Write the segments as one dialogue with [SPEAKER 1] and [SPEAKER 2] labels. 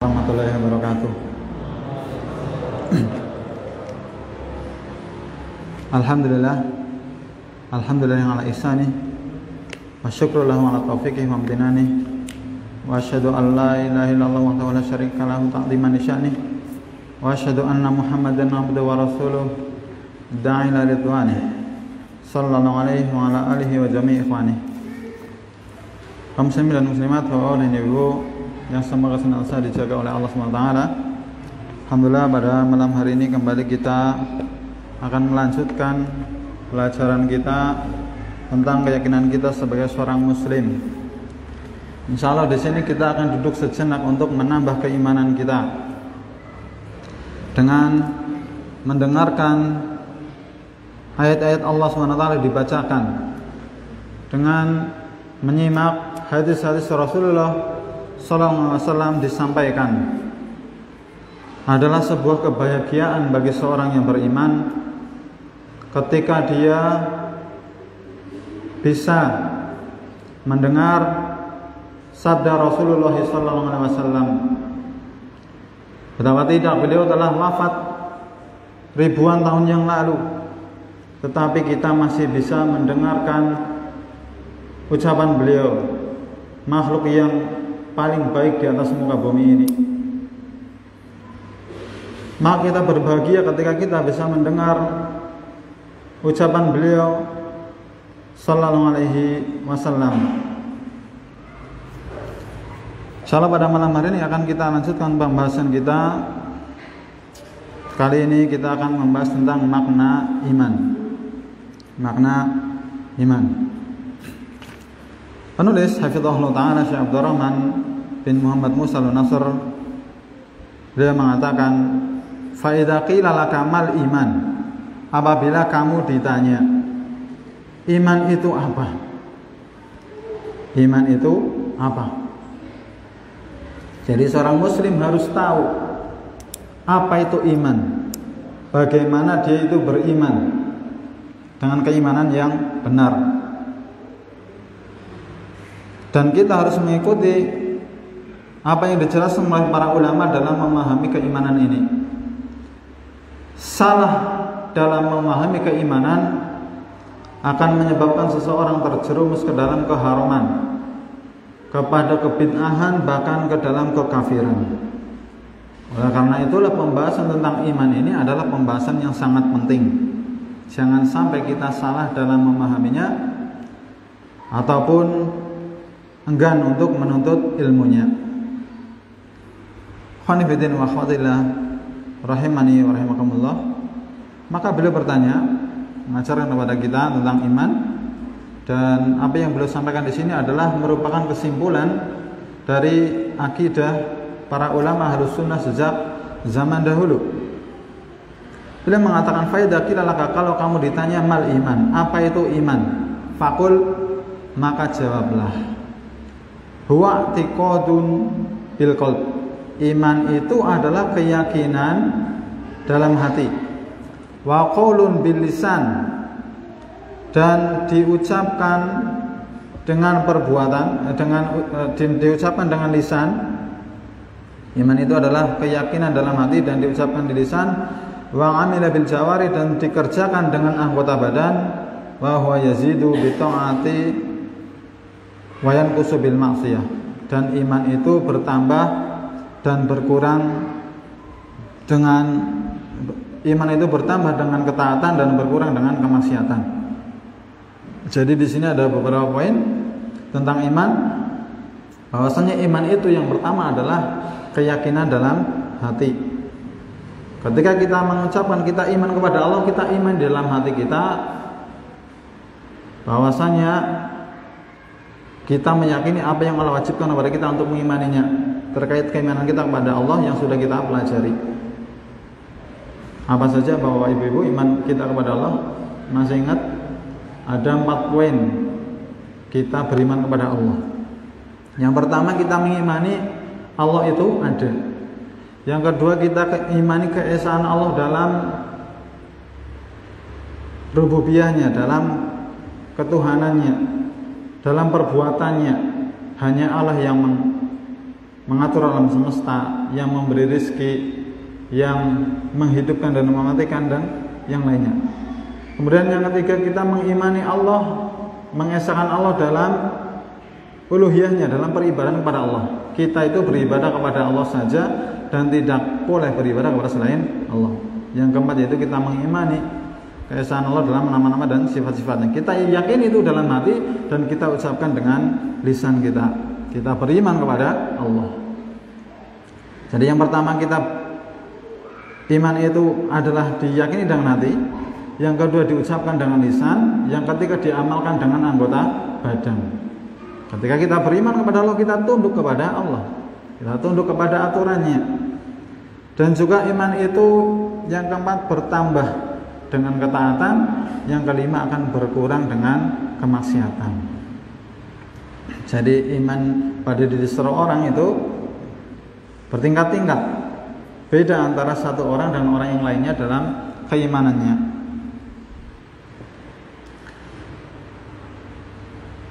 [SPEAKER 1] warahmatullahi wabarakatuh. Alhamdulillah ala ihsani wa syukru lahu ala taufiqihi wa amtinani wa asyhadu an la ilaha illallah wahdahu la syarika lahu ta'ziman li sya'ni wa asyhadu anna Muhammadan abduhu wa rasuluh da'i ila ridwani sallallahu alaihi wa ala alihi wa jami'i ikhwani. Kaum muslimin dan muslimat, bapak dan ibu yang semoga senantiasa dijaga oleh Allah SWT. Alhamdulillah, pada malam hari ini kembali kita akan melanjutkan pelajaran kita tentang keyakinan kita sebagai seorang muslim. Insya Allah di sini kita akan duduk sejenak untuk menambah keimanan kita dengan mendengarkan ayat-ayat Allah SWT dibacakan, dengan menyimak hadis-hadis Rasulullah SAW disampaikan. Adalah sebuah kebahagiaan bagi seorang yang beriman ketika dia bisa mendengar sabda Rasulullah SAW. Betapa tidak, beliau telah wafat ribuan tahun yang lalu, tetapi kita masih bisa mendengarkan ucapan beliau, makhluk yang paling baik di atas muka bumi ini. Maka kita berbahagia ketika kita bisa mendengar ucapan beliau sallallahu alaihi wasallam. Insyaallah pada malam hari ini akan kita lanjutkan pembahasan kita. Kali ini kita akan membahas tentang makna iman. Makna iman. Penulis hafizahullah ta'ala Syekh Abdurrahman bin Muhammad Musa al-Nasr, beliau mengatakan, fa idza qila laka mal iman, apabila kamu ditanya iman itu apa? Iman itu apa? Jadi seorang muslim harus tahu apa itu iman, bagaimana dia itu beriman dengan keimanan yang benar. Dan kita harus mengikuti apa yang dijelaskan oleh para ulama dalam memahami keimanan ini. Salah dalam memahami keimanan akan menyebabkan seseorang terjerumus ke dalam keharaman, kepada kebid'ahan, bahkan ke dalam kekafiran. Oleh karena itulah pembahasan tentang iman ini adalah pembahasan yang sangat penting. Jangan sampai kita salah dalam memahaminya ataupun enggan untuk menuntut ilmunya. Khonifidin wa khwatillah rahimani wa rahimakumullah. Maka beliau bertanya, mengajarkan kepada kita tentang iman, dan apa yang beliau sampaikan di sini adalah merupakan kesimpulan dari akidah para ulama Ahlus Sunnah sejak zaman dahulu. Beliau mengatakan, fa idza qila laka, kalau kamu ditanya mal iman, apa itu iman? Faqul, maka jawablah, huwa i'tiqadun bil qalb. Iman itu adalah keyakinan dalam hati. Wa qaulun bil lisan, dan diucapkan dengan perbuatan, diucapkan dengan lisan. Iman itu adalah keyakinan dalam hati dan diucapkan di lisan. Wa amila bil jawari, dan dikerjakan dengan anggota badan. Wa huwa yazidu bi ta'ati wa yanqusu bil ma'siyah, dan iman itu bertambah dan berkurang dengan ketaatan dan berkurang dengan kemaksiatan. Jadi di sini ada beberapa poin tentang iman, bahwasanya iman itu yang pertama adalah keyakinan dalam hati. Ketika kita mengucapkan kita iman kepada Allah, kita iman di dalam hati kita bahwasanya kita meyakini apa yang Allah wajibkan kepada kita untuk mengimaninya terkait keimanan kita kepada Allah yang sudah kita pelajari. Apa saja Bapak Ibu iman kita kepada Allah? Masih ingat? Ada 4 poin kita beriman kepada Allah. Yang pertama, kita mengimani Allah itu ada. Yang kedua, kita mengimani keesaan Allah dalam rububiyahnya, dalam ketuhanannya, dalam perbuatannya. Hanya Allah yang mengatur alam semesta, yang memberi rezeki, yang menghidupkan dan mematikan, dan yang lainnya. Kemudian yang ketiga, kita mengimani Allah, mengesahkan Allah dalam uluhiyahnya, dalam peribadahan kepada Allah. Kita itu beribadah kepada Allah saja dan tidak boleh beribadah kepada selain Allah. Yang keempat yaitu kita mengimani keesaan Allah dalam nama-nama dan sifat-sifatnya. Kita yakin itu dalam hati dan kita ucapkan dengan lisan kita. Kita beriman kepada Allah. Jadi yang pertama, kita iman itu adalah diyakini dengan hati. Yang kedua diucapkan dengan lisan. Yang ketiga diamalkan dengan anggota badan. Ketika kita beriman kepada Allah, kita tunduk kepada Allah. Kita tunduk kepada aturannya. Dan juga iman itu yang keempat bertambah dengan ketaatan. Yang kelima akan berkurang dengan kemaksiatan. Jadi iman pada diri seseorang itu bertingkat-tingkat. Beda antara satu orang dan orang yang lainnya dalam keimanannya.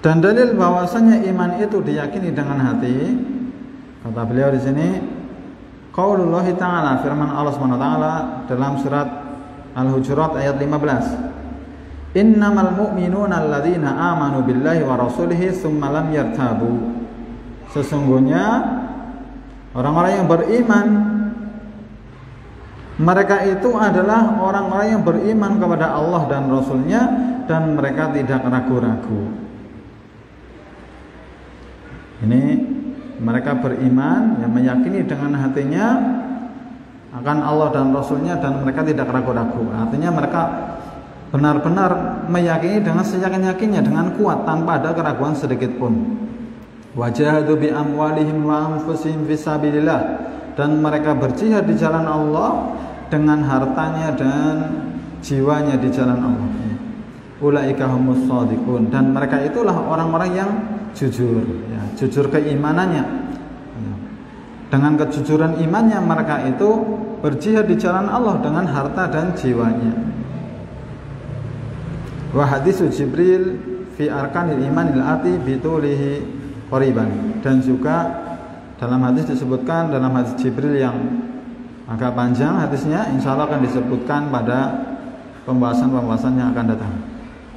[SPEAKER 1] Dan dalil bahwasanya iman itu diyakini dengan hati, kata beliau di sini, qaulullah ta'ala, firman Allah Subhanahu wa taala dalam surat Al-Hujurat ayat 15. Innamal mu'minuna alladzina amanu billahi wa rasulihi tsumma lam yartabu. Sesungguhnya orang-orang yang beriman, mereka itu adalah orang-orang yang beriman kepada Allah dan Rasulnya dan mereka tidak ragu-ragu. Ini mereka beriman, yang meyakini dengan hatinya akan Allah dan Rasulnya dan mereka tidak ragu-ragu. Artinya mereka benar-benar meyakini dengan seyakin-yakinnya, dengan kuat tanpa ada keraguan sedikit pun. Wajahadu bi amwalihim wa anfusihim fisabilillah, dan mereka berjihad di jalan Allah dengan hartanya dan jiwanya di jalan Allah. Ulaika humus shadiqun, dan mereka itulah orang-orang yang jujur, ya, jujur keimanannya. Dengan kejujuran imannya mereka itu berjihad di jalan Allah dengan harta dan jiwanya. Wa hadisu Jibril fi arkanil imanil ati bitulihi qoriban, dan juga dalam hadis disebutkan, dalam hadis Jibril yang agak panjang hadisnya, insya Allah akan disebutkan pada pembahasan-pembahasan yang akan datang.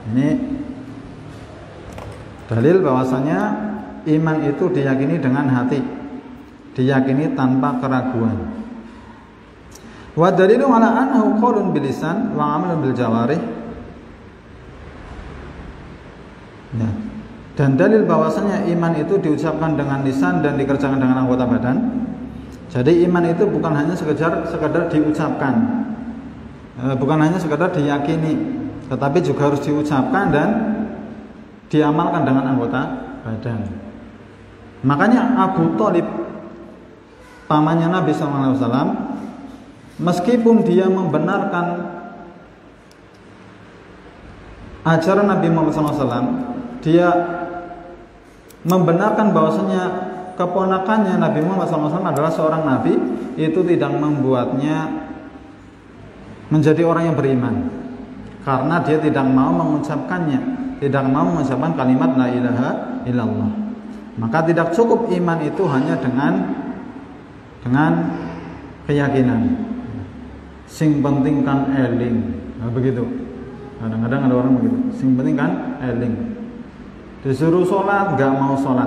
[SPEAKER 1] Ini dalil bahwasanya iman itu diyakini dengan hati, diyakini tanpa keraguan. Wa dalilu ala annahu qaulun bil lisan wa amalun bil jawarih. Ya. Dan dalil bahwasanya iman itu diucapkan dengan lisan dan dikerjakan dengan anggota badan. Jadi iman itu bukan hanya sekadar diucapkan, bukan hanya sekadar diyakini, tetapi juga harus diucapkan dan diamalkan dengan anggota badan. Makanya Abu Thalib, pamannya Nabi SAW, meskipun dia membenarkan ajaran Nabi Muhammad SAW, dia membenarkan bahwasanya keponakannya Nabi Muhammad SAW adalah seorang Nabi, itu tidak membuatnya menjadi orang yang beriman, karena dia tidak mau mengucapkannya, tidak mau mengucapkan kalimat la ilaha illallah. Maka tidak cukup iman itu hanya dengan keyakinan. Sing penting kan eling. Nah, begitu. Kadang-kadang ada orang begitu. Sing penting kan eling. Disuruh sholat nggak mau sholat,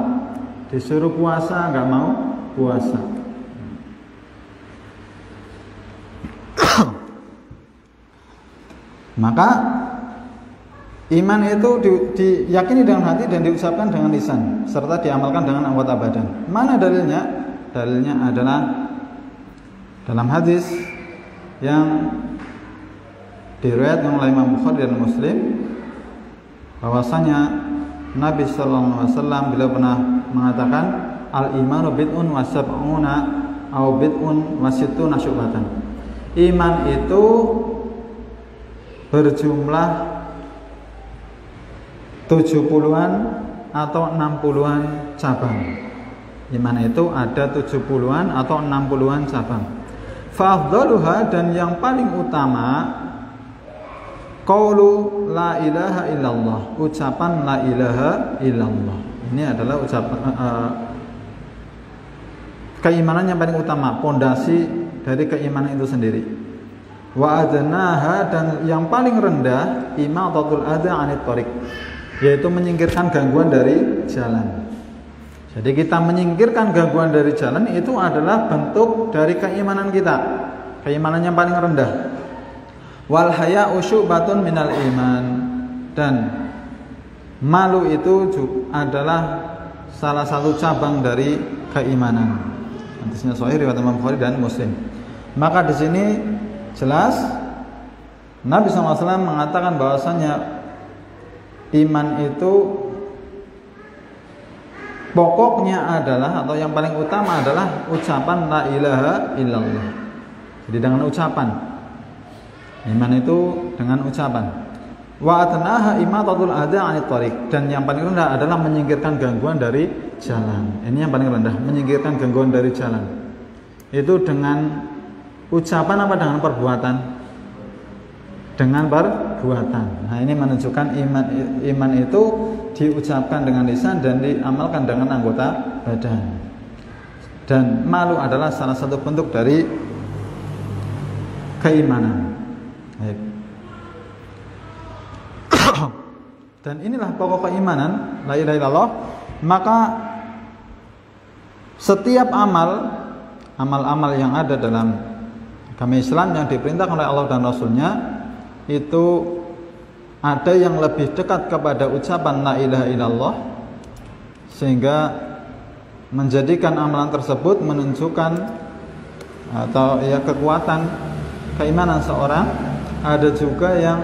[SPEAKER 1] disuruh puasa nggak mau puasa. Maka iman itu diyakini dengan hati dan diucapkan dengan lisan serta diamalkan dengan anggota badan. Mana dalilnya? Dalilnya adalah dalam hadis yang diriwayatkan oleh Imam Bukhari dan Muslim, bahwasanya Nabi sallallahu alaihi wasallam beliau pernah mengatakan al-imanu bid'un wa sab'una aw bid'un wa sittuna syu'batan. Iman itu berjumlah 70-an atau 60-an cabang. Iman itu ada 70-an atau 60-an cabang. Fa'afdaluha, dan yang paling utama, qaulu la ilaha illallah, ucapan la ilaha illallah. Ini adalah ucapan keimanan yang paling utama, pondasi dari keimanan itu sendiri. Wa adnaha, dan yang paling rendah, imatatul adza 'anit thariq, yaitu menyingkirkan gangguan dari jalan. Jadi kita menyingkirkan gangguan dari jalan itu adalah bentuk dari keimanan kita, keimanan yang paling rendah. Wal haya'u syu'batun minal iman, dan malu itu adalah salah satu cabang dari keimanan. Hadisnya sahih riwayat Imam Bukhari dan Muslim. Maka di sini jelas Nabi SAW mengatakan bahwasanya iman itu pokoknya adalah, atau yang paling utama adalah ucapan la ilaha illallah. Jadi dengan ucapan, iman itu dengan ucapan. Wa atnaha imatatul adza 'anit thariq, dan yang paling rendah adalah menyingkirkan gangguan dari jalan. Ini yang paling rendah, menyingkirkan gangguan dari jalan. Itu dengan ucapan apa dengan perbuatan? Dengan perbuatan. Nah, ini menunjukkan iman itu diucapkan dengan lisan dan diamalkan dengan anggota badan. Dan malu adalah salah satu bentuk dari keimanan. Baik. Dan inilah pokok keimanan, la ilaha illallah. Maka setiap amal-amal yang ada dalam agama Islam yang diperintahkan oleh Allah dan Rasulnya itu ada yang lebih dekat kepada ucapan la ilaha illallah, sehingga menjadikan amalan tersebut menunjukkan atau ya kekuatan keimanan seorang. Ada juga yang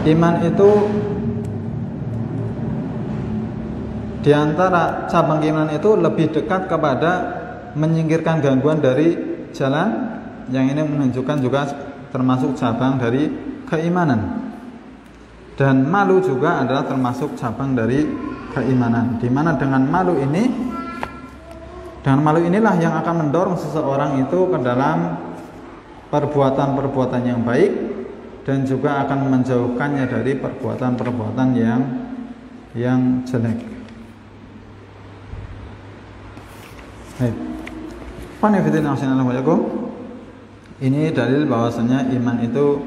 [SPEAKER 1] iman itu diantara cabang keimanan itu lebih dekat kepada menyingkirkan gangguan dari jalan, yang ini menunjukkan juga termasuk cabang dari keimanan. Dan malu juga adalah termasuk cabang dari keimanan, di mana dengan malu inilah yang akan mendorong seseorang itu ke dalam perbuatan-perbuatan yang baik, dan juga akan menjauhkannya dari perbuatan-perbuatan yang jelek. Baik. Ini dalil bahwasanya iman itu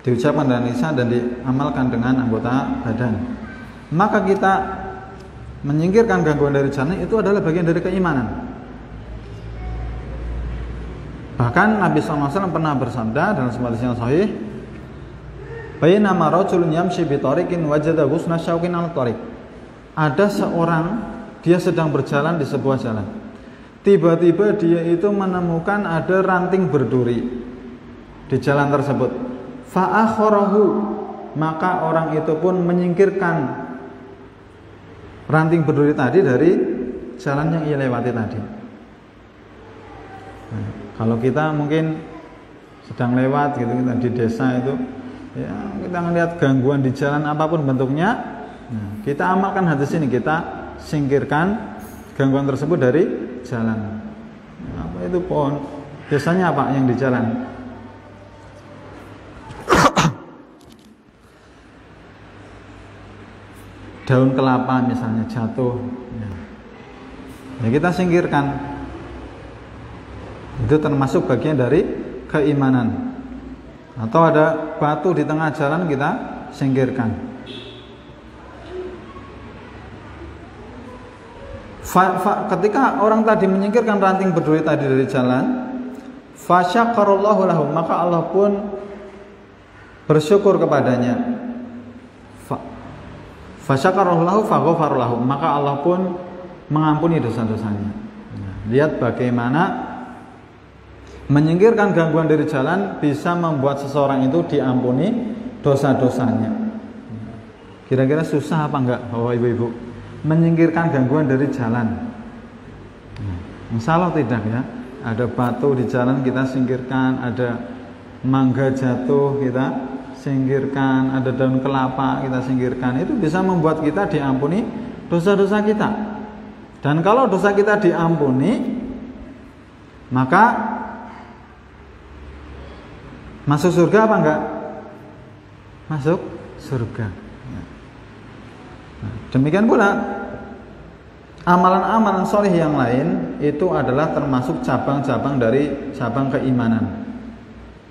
[SPEAKER 1] diucapkan dengan lisan dan diamalkan dengan anggota badan. Maka kita menyingkirkan gangguan dari jalan itu adalah bagian dari keimanan. Bahkan Nabi SAW pernah bersabda dalam sebuah hadis yang sahih, bainama rajulun yamshi bi tariqin wajada husna syauqin al tariq. Ada seorang, dia sedang berjalan di sebuah jalan. Tiba-tiba dia itu menemukan ada ranting berduri di jalan tersebut. Fa akharahu, maka orang itu pun menyingkirkan ranting berduri tadi dari jalan yang ia lewati tadi. Nah, kalau kita mungkin sedang lewat gitu, kita di desa itu, ya kita melihat gangguan di jalan apapun bentuknya, nah, kita amalkan hadis ini, kita singkirkan gangguan tersebut dari jalan. Apa itu pohon? Biasanya apa yang di jalan? Daun kelapa misalnya jatuh, ya kita singkirkan. Itu termasuk bagian dari keimanan. Atau ada batu di tengah jalan, kita singkirkan. Ketika orang tadi menyingkirkan ranting berduri tadi dari jalan, fasyakarallahu lahu, maka Allah pun bersyukur kepadanya. Fasyakarallahu lahu faghfara lahu, maka Allah pun mengampuni dosa-dosanya. Lihat bagaimana menyingkirkan gangguan dari jalan bisa membuat seseorang itu diampuni dosa-dosanya. Kira-kira susah apa enggak Bapak Ibu-ibu menyingkirkan gangguan dari jalan? Insya Allah tidak ya. Ada batu di jalan kita singkirkan, ada mangga jatuh kita singkirkan, ada daun kelapa kita singkirkan. Itu bisa membuat kita diampuni dosa-dosa kita. Dan kalau dosa kita diampuni, maka masuk surga apa enggak? Masuk surga. Nah, demikian pula amalan-amalan soleh yang lain itu adalah termasuk cabang-cabang dari cabang keimanan.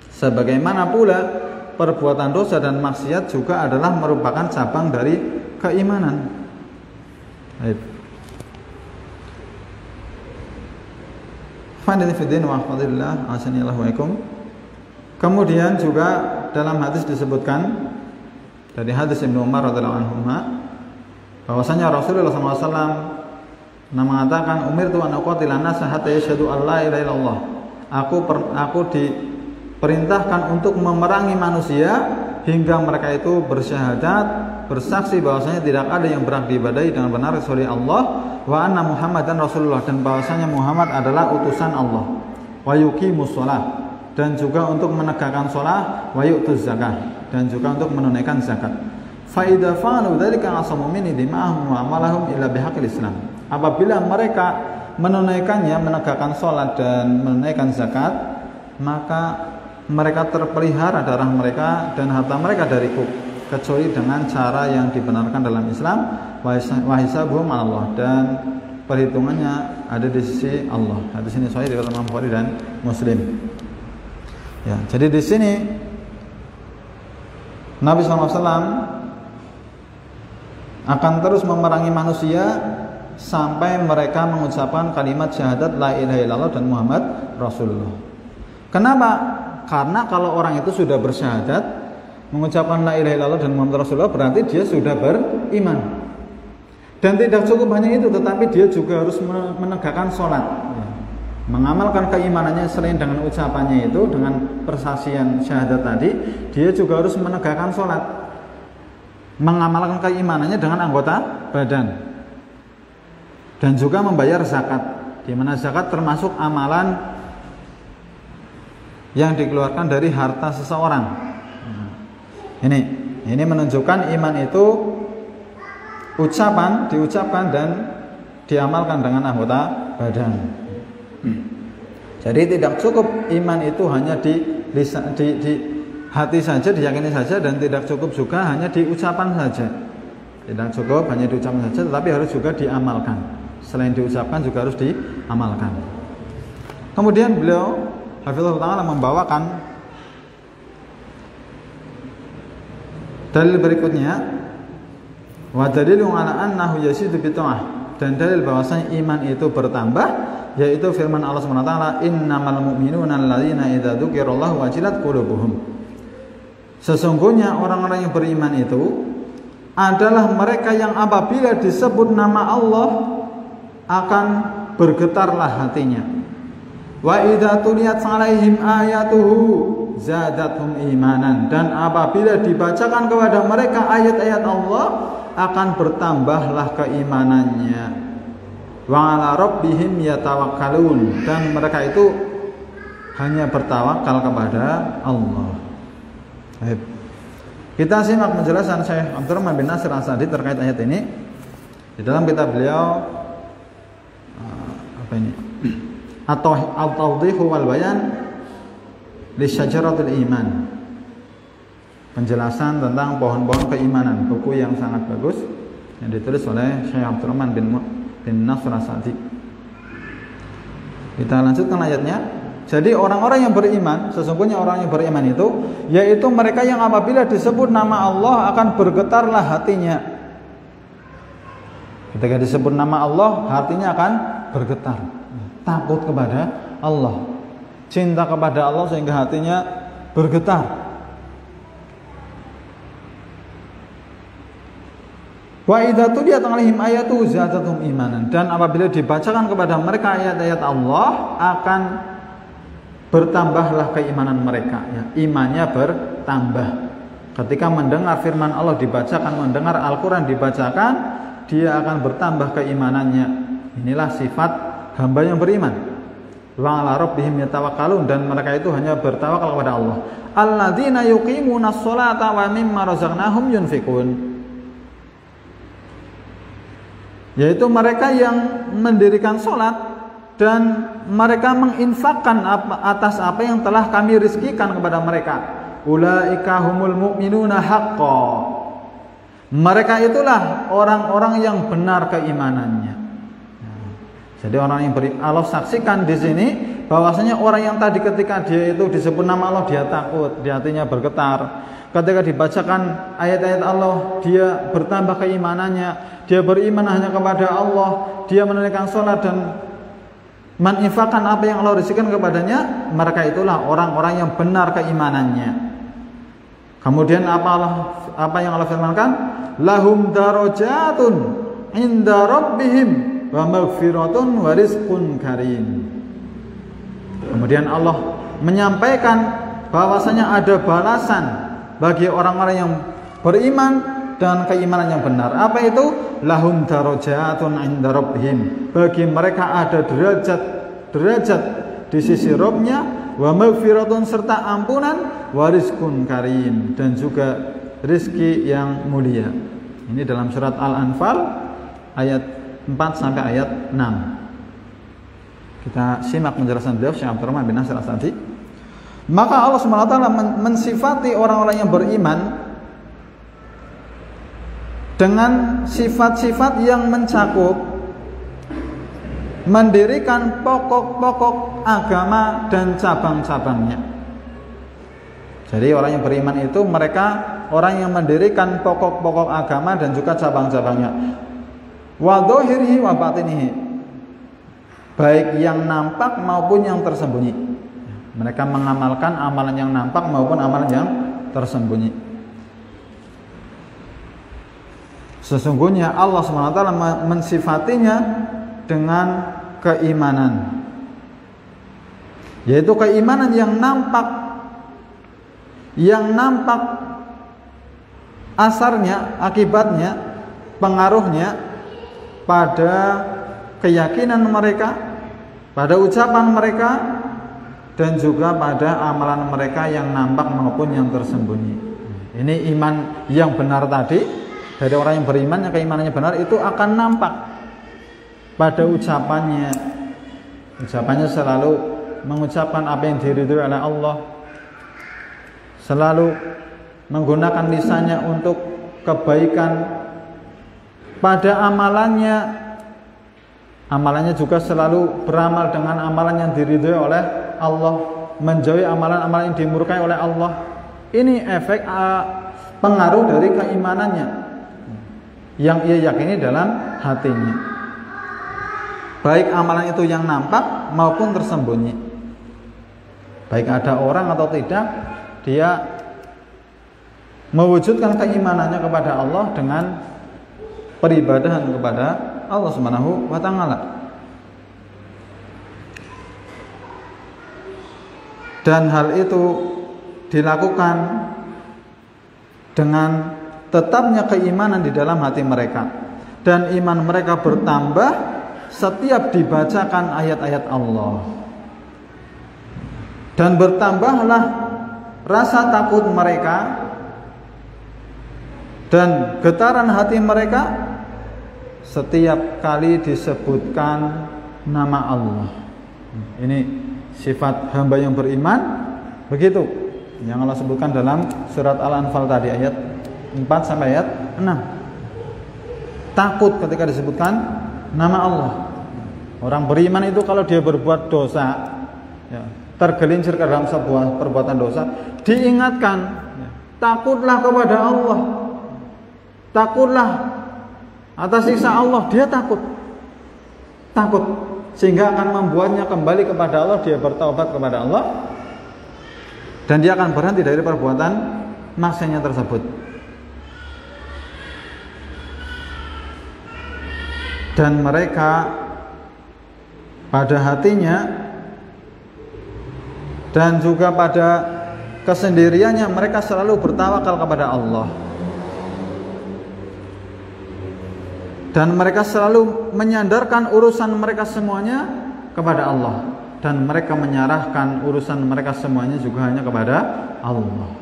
[SPEAKER 1] Sebagaimana pula perbuatan dosa dan maksiat juga adalah merupakan cabang dari keimanan. Kemudian juga dalam hadis disebutkan dari hadis Ibnu Umar radhiyallahu anhu bahwasanya Rasulullah SAW mengatakan, umirtu an uqatila nasa hatta yashhadu an la ilaha illallah. Aku diperintahkan untuk memerangi manusia hingga mereka itu bersyahadat, bersaksi bahwasanya tidak ada yang berhak diibadahi dengan benar kecuali Allah, wa anna Muhammadan Rasulullah, dan bahwasanya Muhammad adalah utusan Allah, wa yuqimus shalah, dan juga untuk menegakkan shalah, wa yu'tuz zakah, dan juga untuk menunaikan zakat. Fa idza fa'alu dzalika asamu minni dima'ahum wa amalahum illa bihaqqil Islam. Apabila mereka menunaikannya, menegakkan salat dan menunaikan zakat, maka mereka terpelihara darah mereka dan harta mereka dariku, kecuali dengan cara yang dibenarkan dalam Islam, wa hisabuhum 'ala Allah, dan perhitungannya ada di sisi Allah. Hadis ini sahih riwayat Imam Bukhari dan Muslim. Ya, jadi di sini Nabi SAW akan terus memerangi manusia sampai mereka mengucapkan kalimat syahadat la ilaha illallah dan Muhammad Rasulullah. Kenapa? Karena kalau orang itu sudah bersyahadat, mengucapkan la ilaha illallah dan Muhammad Rasulullah, berarti dia sudah beriman. Dan tidak cukup hanya itu, tetapi dia juga harus menegakkan sholat, mengamalkan keimanannya. Selain dengan ucapannya itu, dengan persaksian syahadat tadi, dia juga harus menegakkan sholat, mengamalkan keimanannya dengan anggota badan, dan juga membayar zakat, di mana zakat termasuk amalan yang dikeluarkan dari harta seseorang. Ini menunjukkan iman itu diucapkan dan diamalkan dengan anggota badan. Jadi tidak cukup iman itu hanya di hati saja, diyakini saja, dan tidak cukup juga hanya diucapan saja. Tidak cukup hanya diucapkan saja, tetapi harus juga diamalkan. Selain diucapkan juga harus diamalkan. Kemudian beliau hafizahullah ta'ala membawakan dalil berikutnya, wa dalilun ala annahu yasidu bita'ah, dan dalil bahwasanya iman itu bertambah, yaitu firman Allah Subhanahu wa taala, innamal mu'minuna alladzina idza dzukirallahu wajilat qulubuhum. Sesungguhnya orang-orang yang beriman itu adalah mereka yang apabila disebut nama Allah akan bergetarlah hatinya. Wa idza tuliyat 'alaihim ayatuhu zadathum imanan, dan apabila dibacakan kepada mereka ayat-ayat Allah akan bertambahlah keimanannya. Wa 'ala rabbihim yatawakkalun, dan mereka itu hanya bertawakal kepada Allah. Baik. Kita simak penjelasan Syekh Abdurrahman bin Nasir As-Sa'di terkait ayat ini di dalam kitab beliau atau At-Tawdhihu wal Bayan li Syajaratul Iman, penjelasan tentang pohon-pohon keimanan, buku yang sangat bagus yang ditulis oleh Syekh Abdurrahman bin Nasir As-Sa'di. Kita lanjutkan ayatnya. Jadi orang-orang yang beriman, sesungguhnya orang yang beriman itu yaitu mereka yang apabila disebut nama Allah akan bergetarlah hatinya. Ketika disebut nama Allah, hatinya akan bergetar, takut kepada Allah, cinta kepada Allah sehingga hatinya bergetar. Wa idza tuliyat 'alaihim ayatu zadathum imanan, dan apabila dibacakan kepada mereka ayat-ayat Allah akan bertambahlah keimanan mereka, ya, imannya bertambah. Ketika mendengar firman Allah dibacakan, mendengar Al-Quran dibacakan, dia akan bertambah keimanannya. Inilah sifat hamba yang beriman. Wa 'ala rabbihim yatawakkalun, dan mereka itu hanya bertawakal kepada Allah. Alladzina yuqimunas sholata wa mimma razaqnahum yunfiqun, yaitu mereka yang mendirikan sholat dan mereka menginfakkan atas apa yang telah kami rizkikan kepada mereka. Ulaika humul mu'minuna haqqan, mereka itulah orang-orang yang benar keimanannya. Jadi orang yang Allah saksikan di sini bahwasanya orang yang tadi ketika dia itu disebut nama Allah dia takut, di hatinya bergetar. Ketika dibacakan ayat-ayat Allah, dia bertambah keimanannya, dia beriman hanya kepada Allah, dia menunaikan sholat dan menginfakkan apa yang Allah rizkikan kepadanya, mereka itulah orang-orang yang benar keimanannya. Kemudian apa yang Allah firmankan? Lahum darajatun inda rabbihim wa maghfiratun wa rizqun karim. Kemudian Allah menyampaikan bahwasanya ada balasan bagi orang-orang yang beriman dan keimanan yang benar. Apa itu? Lahum darajatun 'inda rabbihim. Bagi mereka ada derajat di sisi Rabb-nya, wa maghfiratun serta ampunan, wa rizqun karim dan juga rizki yang mulia. Ini dalam surat Al-Anfal ayat 4 sampai ayat 6. Kita simak penjelasan beliau Syekh Abdurrahman bin Nasir As-Sa'di. Maka Allah SWT mensifati orang-orang yang beriman dengan sifat-sifat yang mencakup mendirikan pokok-pokok agama dan cabang-cabangnya. Jadi orang yang beriman itu mereka orang yang mendirikan pokok-pokok agama dan juga cabang-cabangnya. Wa dhahirihi wa batinihi, baik yang nampak maupun yang tersembunyi. Mereka mengamalkan amalan yang nampak maupun amalan yang tersembunyi. Sesungguhnya Allah SWT mensifatinya dengan keimanan, yaitu keimanan yang nampak asarnya, akibatnya, pengaruhnya pada keyakinan mereka, pada ucapan mereka, dan juga pada amalan mereka yang nampak maupun yang tersembunyi. Ini iman yang benar tadi dari orang yang beriman yang keimanannya benar itu akan nampak pada ucapannya. Ucapannya selalu mengucapkan apa yang diridhoi oleh Allah, selalu menggunakan lisannya untuk kebaikan. Pada amalannya juga selalu beramal dengan amalan yang diridhoi oleh Allah, menjauhi amalan-amalan yang dimurkai oleh Allah. Ini efek pengaruh dari keimanannya yang ia yakini dalam hatinya, baik amalan itu yang nampak maupun tersembunyi. Baik ada orang atau tidak, dia mewujudkan keimanannya kepada Allah dengan peribadahan kepada Allah Subhanahu wa taala. Dan hal itu dilakukan dengan tetapnya keimanan di dalam hati mereka, dan iman mereka bertambah setiap dibacakan ayat-ayat Allah, dan bertambahlah rasa takut mereka dan getaran hati mereka setiap kali disebutkan nama Allah. Ini sifat hamba yang beriman begitu yang Allah sebutkan dalam surat Al-Anfal tadi ayat 4 sampai ayat 6. Takut ketika disebutkan nama Allah. Orang beriman itu kalau dia berbuat dosa, ya, tergelincir ke dalam sebuah perbuatan dosa, diingatkan, ya, takutlah kepada Allah, takutlah atas siksa Allah. Dia takut, sehingga akan membuatnya kembali kepada Allah. Dia bertaubat kepada Allah dan dia akan berhenti dari perbuatan maksiatnya tersebut. Dan mereka pada hatinya dan juga pada kesendiriannya mereka selalu bertawakal kepada Allah, dan mereka selalu menyandarkan urusan mereka semuanya kepada Allah, dan mereka menyerahkan urusan mereka semuanya juga hanya kepada Allah.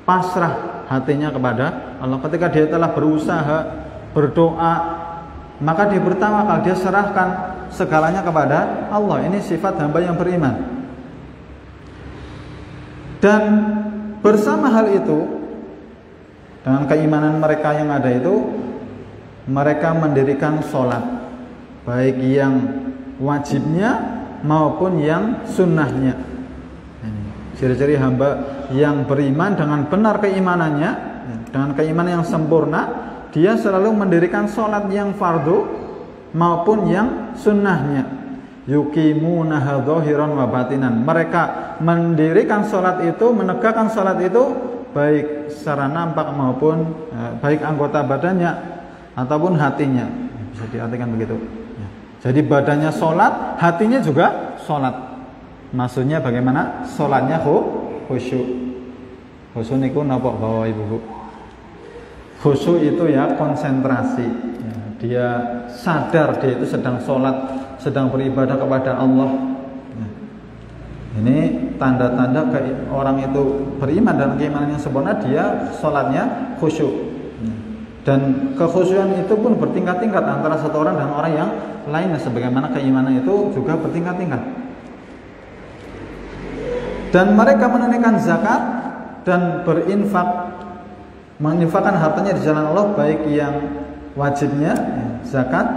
[SPEAKER 1] Pasrah hatinya kepada Allah. Ketika dia telah berusaha, berdoa, maka dia bertawakal, dia serahkan segalanya kepada Allah. Ini sifat hamba yang beriman. Dan bersama hal itu, dengan keimanan mereka yang ada itu, mereka mendirikan sholat, baik yang wajibnya maupun yang sunnahnya. Ciri-ciri hamba yang beriman dengan benar keimanannya, dengan keimanan yang sempurna, dia selalu mendirikan sholat yang fardu maupun yang sunnahnya. Yuqimunaha dhahiran wa batinan. Mereka mendirikan sholat itu, menegakkan sholat itu baik secara nampak maupun baik anggota badannya ataupun hatinya. Bisa diartikan begitu. Jadi badannya sholat, hatinya juga sholat. Maksudnya bagaimana? Sholatnya khusyuk. Khusyuk niku napa bawa ibu? Khusyuk itu ya konsentrasi. Ya, dia sadar dia itu sedang sholat, sedang beribadah kepada Allah. Ya. Ini tanda-tanda orang itu beriman dan keimanan yang sempurna, dia sholatnya khusyuk. Ya. Dan kekhusyukan itu pun bertingkat-tingkat antara satu orang dan orang yang lainnya, sebagaimana keimanan itu juga bertingkat-tingkat. Dan mereka menunaikan zakat dan berinfak, menginfakkan hartanya di jalan Allah, baik yang wajibnya zakat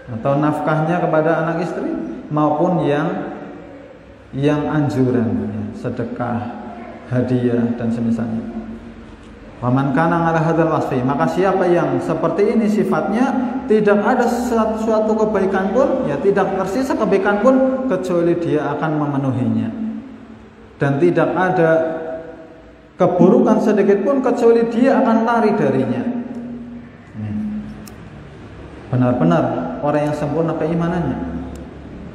[SPEAKER 1] atau nafkahnya kepada anak istri maupun yang anjuran, sedekah, hadiah dan semisalnya. Waman kana ala hadzal wasfi, maka siapa yang seperti ini sifatnya, tidak ada suatu kebaikan pun, ya tidak tersisa kebaikan pun kecuali dia akan memenuhinya. Dan tidak ada keburukan sedikit pun kecuali dia akan lari darinya. Benar-benar orang yang sempurna keimanannya.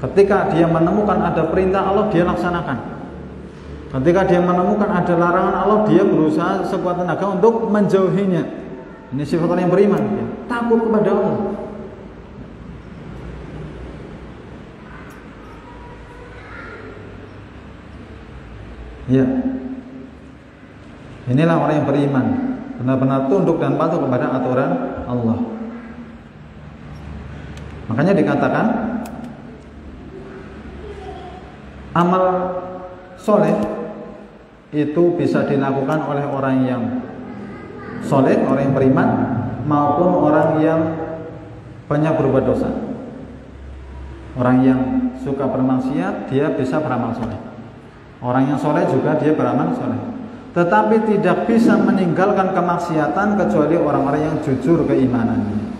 [SPEAKER 1] Ketika dia menemukan ada perintah Allah, dia laksanakan. Ketika dia menemukan ada larangan Allah, dia berusaha sekuat tenaga untuk menjauhinya. Ini sifat orang yang beriman, ya. Takut kepada Allah. Ya, inilah orang yang beriman, benar-benar tunduk dan patuh kepada aturan Allah. Makanya dikatakan amal soleh itu bisa dilakukan oleh orang yang soleh, orang yang beriman, maupun orang yang banyak berbuat dosa. Orang yang suka bermaksiat, dia bisa beramal soleh. Orang yang soleh juga dia beramal soleh, tetapi tidak bisa meninggalkan kemaksiatan kecuali orang-orang yang jujur keimanannya.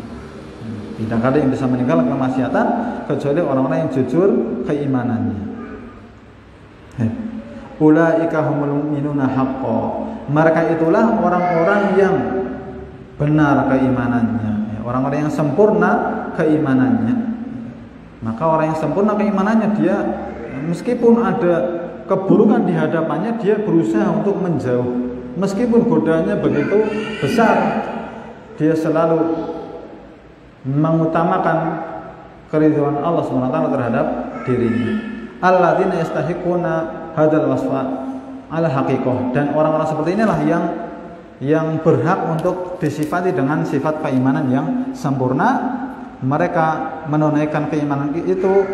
[SPEAKER 1] Tidak ada yang bisa meninggalkan kemaksiatan kecuali orang-orang yang jujur keimanannya. Ulaika humul mu'minuna haqqan. Mereka itulah orang-orang yang benar keimanannya, orang-orang yang sempurna keimanannya. Maka orang yang sempurna keimanannya, dia meskipun ada keburukan di hadapannya, dia berusaha untuk menjauh. Meskipun godaannya begitu besar, dia selalu mengutamakan keridhaan Allah SWT terhadap dirinya. Alladzina yastahiquna hadzal wasfa ala haqiqah. Dan orang-orang seperti inilah yang berhak untuk disifati dengan sifat keimanan yang sempurna. Mereka menunaikan keimanan itu,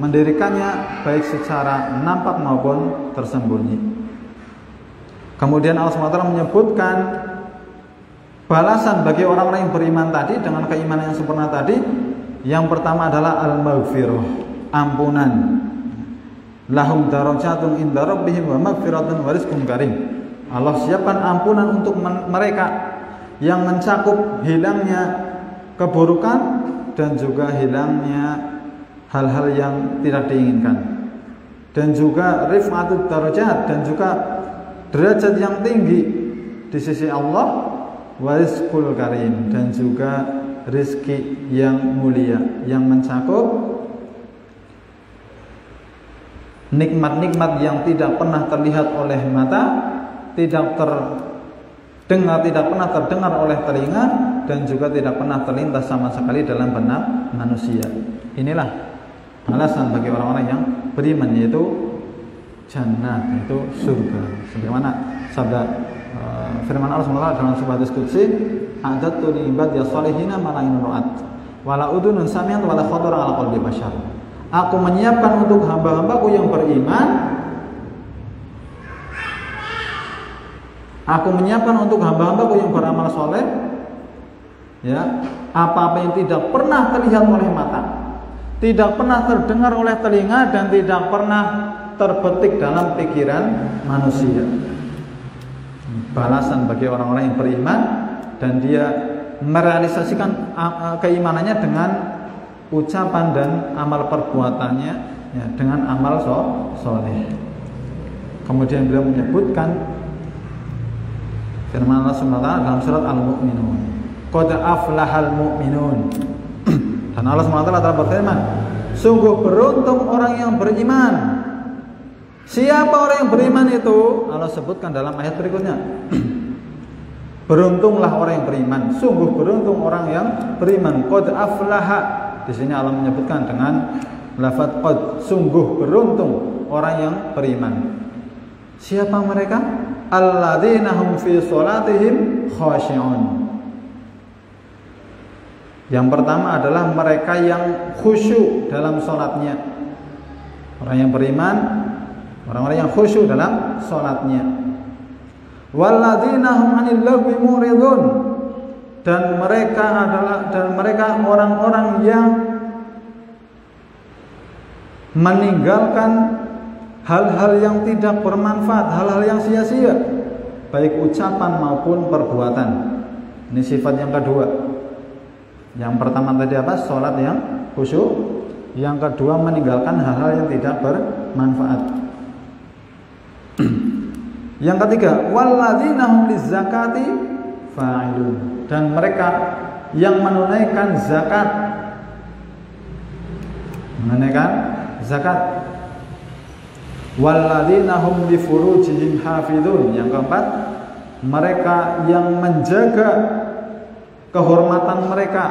[SPEAKER 1] mendirikannya baik secara nampak maupun tersembunyi. Kemudian Allah SWT menyebutkan balasan bagi orang-orang yang beriman tadi dengan keimanan yang sempurna tadi. Yang pertama adalah al-maghfirah, ampunan. Lahum darajatun inda rabbihim wa maghfiratun wa rizqun karim. Allah siapkan ampunan untuk mereka yang mencakup hilangnya keburukan dan juga hilangnya hal-hal yang tidak diinginkan, dan juga rif'atud darajat, dan juga derajat yang tinggi di sisi Allah, wa rizqul karim, dan juga rizki yang mulia yang mencakup nikmat-nikmat yang tidak pernah terlihat oleh mata, tidak pernah terdengar oleh telinga, dan juga tidak pernah terlintas sama sekali dalam benak manusia. Inilah alasan bagi orang-orang yang beriman, yaitu jannah, yaitu surga. Sebagaimana sabda firman Allah SWT dalam sebuah hadis qudsi, "A'dadtu li ibadiyas shalihina ma la aynun ra'at wa la udhunun sami'at wa la khatara 'ala qalbi bashar." Aku menyiapkan untuk hamba-hambaku yang beriman, aku menyiapkan untuk hamba-hambaku yang beramal soleh, ya, apa-apa yang tidak pernah terlihat oleh mata, tidak pernah terdengar oleh telinga dan tidak pernah terbetik dalam pikiran manusia. Balasan bagi orang-orang yang beriman dan dia merealisasikan keimanannya dengan ucapan dan amal perbuatannya, ya, dengan amal soleh. Kemudian beliau menyebutkan firman Allah SWT dalam surat Al-Mu'minun, qad aflahal mu'minun. Dan Allah SWT telah berfirman, sungguh beruntung orang yang beriman. Siapa orang yang beriman itu? Allah sebutkan dalam ayat berikutnya. Beruntunglah orang yang beriman. Sungguh beruntung orang yang beriman. Qad aflaha. Di sini Allah menyebutkan dengan lafaz qad. Sungguh beruntung orang yang beriman. Siapa mereka? Alladzina hum fi sholatihim khashi'un. Yang pertama adalah mereka yang khusyuk dalam sholatnya. Orang yang beriman, orang-orang yang khusyuk dalam sholatnya. Walladzina hum 'anil lagwi muridun. Dan mereka orang-orang yang meninggalkan hal-hal yang tidak bermanfaat, hal-hal yang sia-sia, baik ucapan maupun perbuatan. Ini sifat yang kedua. Yang pertama tadi apa? Sholat yang khusyuk. Yang kedua meninggalkan hal-hal yang tidak bermanfaat. Yang ketiga, walladzina hum lizakati fa'ilun. Dan mereka yang menunaikan zakat. Menunaikan zakat. Walladzina hum li furujihim hafizun. Yang keempat, mereka yang menjaga kehormatan mereka,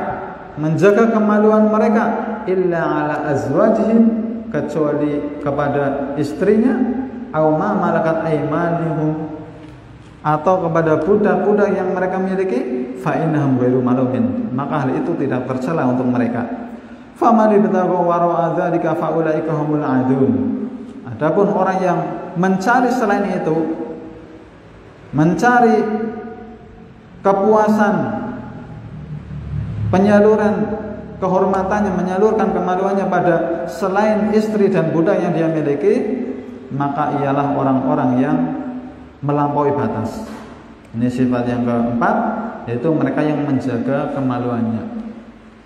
[SPEAKER 1] menjaga kemaluan mereka, illa ala azwajihim, kecuali kepada istrinya, aw ma malakat aymanuhum, atau kepada budak-budak yang mereka miliki, fa innahum ghairu malumin, maka hal itu tidak tercela untuk mereka. Faman ibtagha wara'a dzalika fa ulaika humul adun. Adapun orang yang mencari selain itu, mencari kepuasan, penyaluran kehormatannya, menyalurkan kemaluannya pada selain istri dan budak yang dia miliki, maka ialah orang-orang yang melampaui batas. Ini sifat yang keempat, yaitu mereka yang menjaga kemaluannya,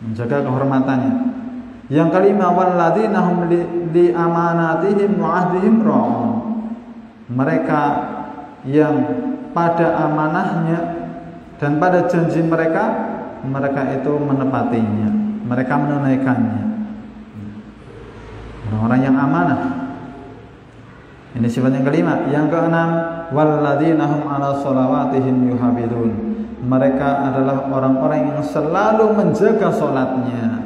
[SPEAKER 1] menjaga kehormatannya. Yang kelima, walladzina hum li amanatihim wa ahdihim ra'un. Mereka yang pada amanahnya dan pada janji mereka itu menepatinya, mereka menunaikannya. Orang-orang yang amanah. Ini sifat yang kelima. Yang keenam, walladzina hum 'ala sholawatihim yuhafizun. Mereka adalah orang-orang yang selalu menjaga salatnya.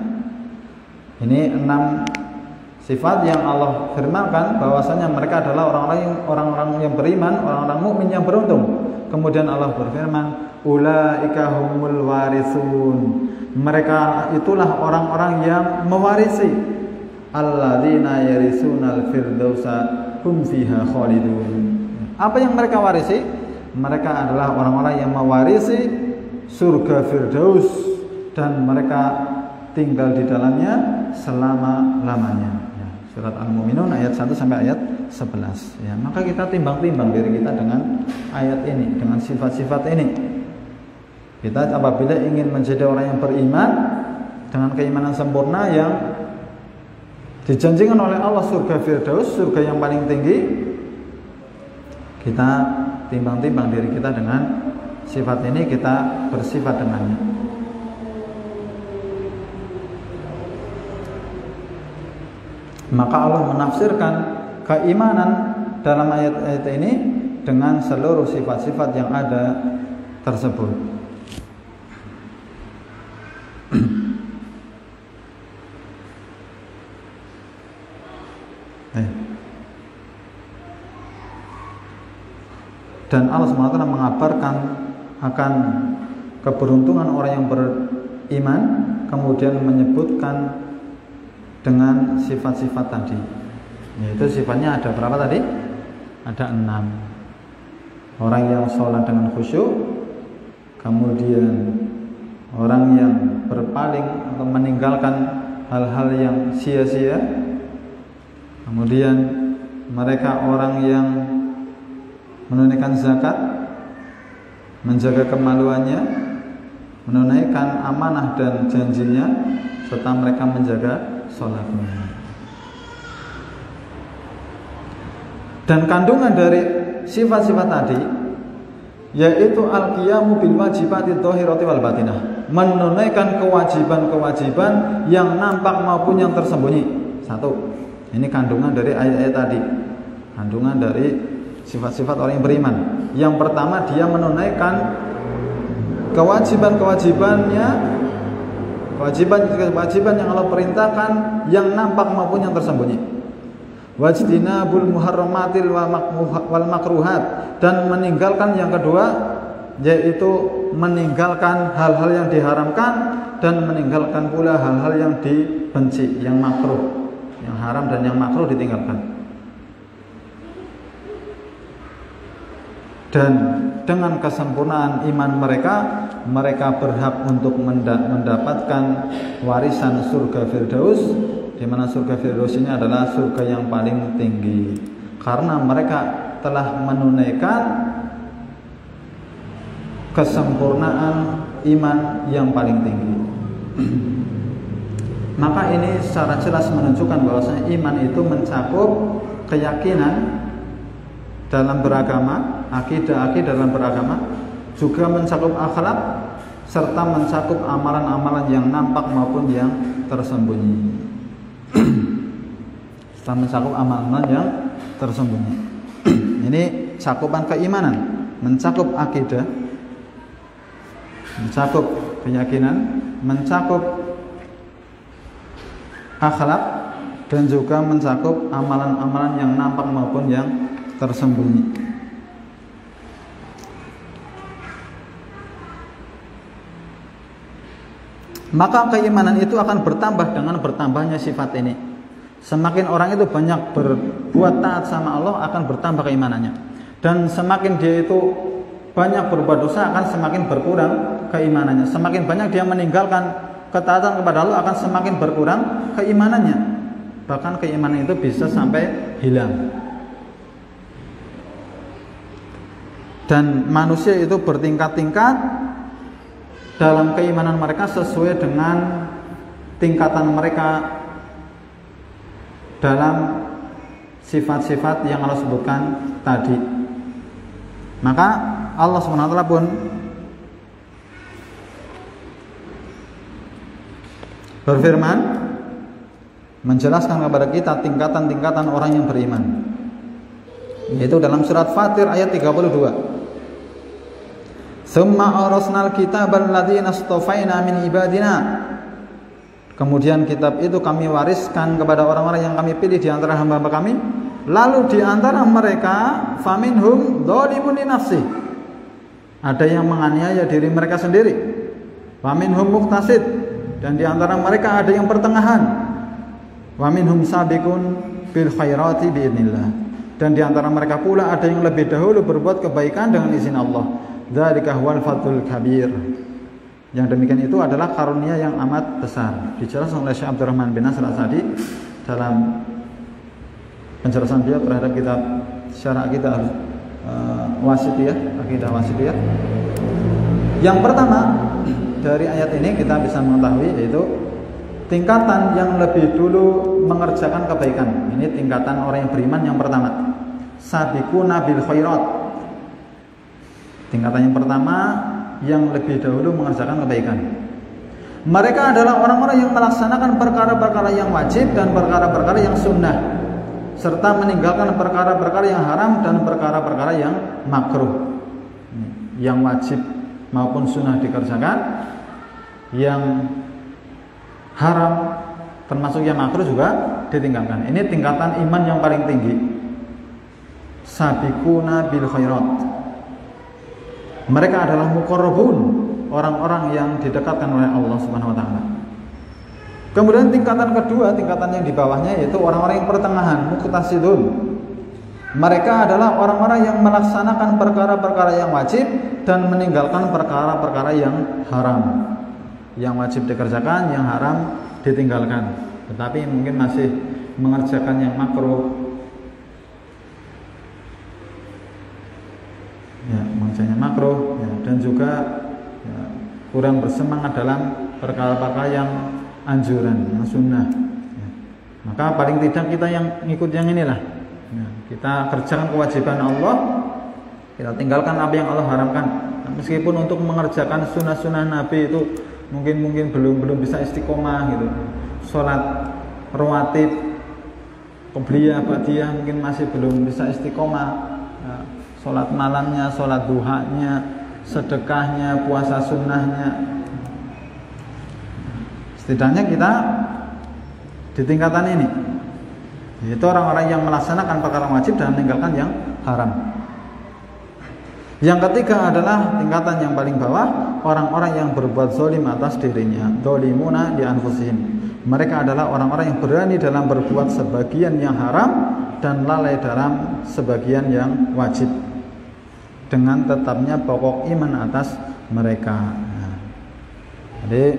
[SPEAKER 1] Ini 6 sifat yang Allah firmankan bahwasanya mereka adalah orang-orang yang beriman, orang-orang mukmin yang beruntung. Kemudian Allah berfirman, ulaika humul warisun. Mereka itulah orang-orang yang mewarisi. Alladzina yarisunal firdausa hum fiha khalidun. Apa yang mereka warisi? Mereka adalah orang-orang yang mewarisi surga Firdaus dan mereka tinggal di dalamnya selama-lamanya. Ya, surat Al-Mu'minun ayat 1 sampai ayat 11. Ya, maka kita timbang-timbang diri kita dengan ayat ini, dengan sifat-sifat ini. Kita apabila ingin menjadi orang yang beriman dengan keimanan sempurna yang dijanjikan oleh Allah surga Firdaus, surga yang paling tinggi, kita timbang-timbang diri kita dengan sifat ini, kita bersifat dengannya. Maka Allah menafsirkan keimanan dalam ayat-ayat ini dengan seluruh sifat-sifat yang ada tersebut. Dan Allah SWT mengabarkan akan keberuntungan orang yang beriman, kemudian menyebutkan dengan sifat-sifat tadi. Yaitu sifatnya ada berapa tadi? Ada 6. Orang yang sholat dengan khusyuk, kemudian orang yang berpaling atau meninggalkan hal-hal yang sia-sia. Kemudian mereka orang yang menunaikan zakat, menjaga kemaluannya, menunaikan amanah dan janjinya, serta mereka menjaga sholatnya. Dan kandungan dari sifat-sifat tadi yaitu al-qiyamu bil wajibati dhahirati wal batinah, menunaikan kewajiban-kewajiban yang nampak maupun yang tersembunyi. Satu, ini kandungan dari ayat-ayat tadi, kandungan dari sifat-sifat orang yang beriman. Yang pertama, dia menunaikan kewajiban-kewajibannya, kewajiban yang Allah perintahkan yang nampak maupun yang tersembunyi. Wajtinabul muharramatil wal makruhat, dan meninggalkan yang kedua yaitu meninggalkan hal-hal yang diharamkan dan meninggalkan pula hal-hal yang dibenci, yang makruh, yang haram dan yang makruh ditinggalkan. Dan dengan kesempurnaan iman mereka, mereka berhak untuk mendapatkan warisan surga Firdaus, di mana surga Firdaus ini adalah surga yang paling tinggi karena mereka telah menunaikan kesempurnaan iman yang paling tinggi. Maka ini secara jelas menunjukkan bahwasanya iman itu mencakup keyakinan dalam beragama, akidah dalam beragama, juga mencakup akhlak, serta mencakup amalan-amalan yang nampak maupun yang tersembunyi. Setelah mencakup amalan yang tersembunyi. Ini cakupan keimanan, mencakup akidah, mencakup keyakinan, mencakup akhlak, dan juga mencakup amalan-amalan yang nampak maupun yang tersembunyi. Maka keimanan itu akan bertambah dengan bertambahnya sifat ini. Semakin orang itu banyak berbuat taat sama Allah, akan bertambah keimanannya. Dan semakin dia itu banyak berbuat dosa, akan semakin berkurang keimanannya. Semakin banyak dia meninggalkan ketaatan kepada Allah, akan semakin berkurang keimanannya. Bahkan keimanan itu bisa sampai hilang. Dan manusia itu bertingkat-tingkat dalam keimanan mereka sesuai dengan tingkatan mereka dalam sifat-sifat yang Allah sebutkan tadi. Maka Allah SWT pun berfirman menjelaskan kepada kita tingkatan-tingkatan orang yang beriman, yaitu dalam surat Fatir ayat 32. Tsumma awrasnal kitabal ladzina astafaina min ibadina. Kemudian kitab itu kami wariskan kepada orang-orang yang kami pilih di antara hamba-hamba kami. Lalu di antara mereka faminhum dzalimun li nafsi. Ada yang menganiaya diri mereka sendiri. Faminhum muqtasid, dan di antara mereka ada yang pertengahan. Waminhum sabiqun bil khairati biidznillah. Dan di antara mereka pula ada yang lebih dahulu berbuat kebaikan dengan izin Allah. Dzalika huwal fadlul kabir. Yang demikian itu adalah karunia yang amat besar. Dijelaskan oleh Syekh Abdurrahman bin Nasr As-Sa'di dalam penjelasan beliau terhadap kitab Syarah Aqidah Wasithiyah, Aqidah Wasithiyah. Yang pertama dari ayat ini kita bisa mengetahui yaitu tingkatan yang lebih dulu mengerjakan kebaikan. Ini tingkatan orang yang beriman yang pertama. Sabiquna bil khairat. Tingkatan yang pertama yang lebih dahulu mengerjakan kebaikan. Mereka adalah orang-orang yang melaksanakan perkara-perkara yang wajib dan perkara-perkara yang sunnah, serta meninggalkan perkara-perkara yang haram dan perkara-perkara yang makruh. Yang wajib maupun sunnah dikerjakan, yang haram termasuk yang makruh juga ditinggalkan. Ini tingkatan iman yang paling tinggi. Sabiquna bil khairat. Mereka adalah muqarrabun, orang-orang yang didekatkan oleh Allah Subhanahu wa taala. Kemudian tingkatan kedua, tingkatan yang di bawahnya yaitu orang-orang yang pertengahan, muqtasidun. Mereka adalah orang-orang yang melaksanakan perkara-perkara yang wajib dan meninggalkan perkara-perkara yang haram. Yang wajib dikerjakan, yang haram ditinggalkan, tetapi mungkin masih mengerjakan yang makruh, ya, mengerjakan yang makruh, ya, dan juga ya, kurang bersemangat dalam perkara-perkara yang anjuran, yang sunnah, ya. Maka paling tidak kita yang ngikut yang inilah, ya, kita kerjakan kewajiban Allah, kita tinggalkan apa yang Allah haramkan. Meskipun untuk mengerjakan sunnah-sunnah Nabi itu mungkin belum bisa istiqomah gitu. Sholat rawatib, qobliyah, ba'diyah mungkin masih belum bisa istiqomah. Ya, sholat malamnya, sholat duhanya, sedekahnya, puasa sunnahnya. Setidaknya kita di tingkatan ini, yaitu orang-orang yang melaksanakan perkara wajib dan meninggalkan yang haram. Yang ketiga adalah tingkatan yang paling bawah, orang-orang yang berbuat zalim atas dirinya, zalimuna li anfusihim. Mereka adalah orang-orang yang berani dalam berbuat sebagian yang haram dan lalai dalam sebagian yang wajib, dengan tetapnya pokok iman atas mereka. Nah, jadi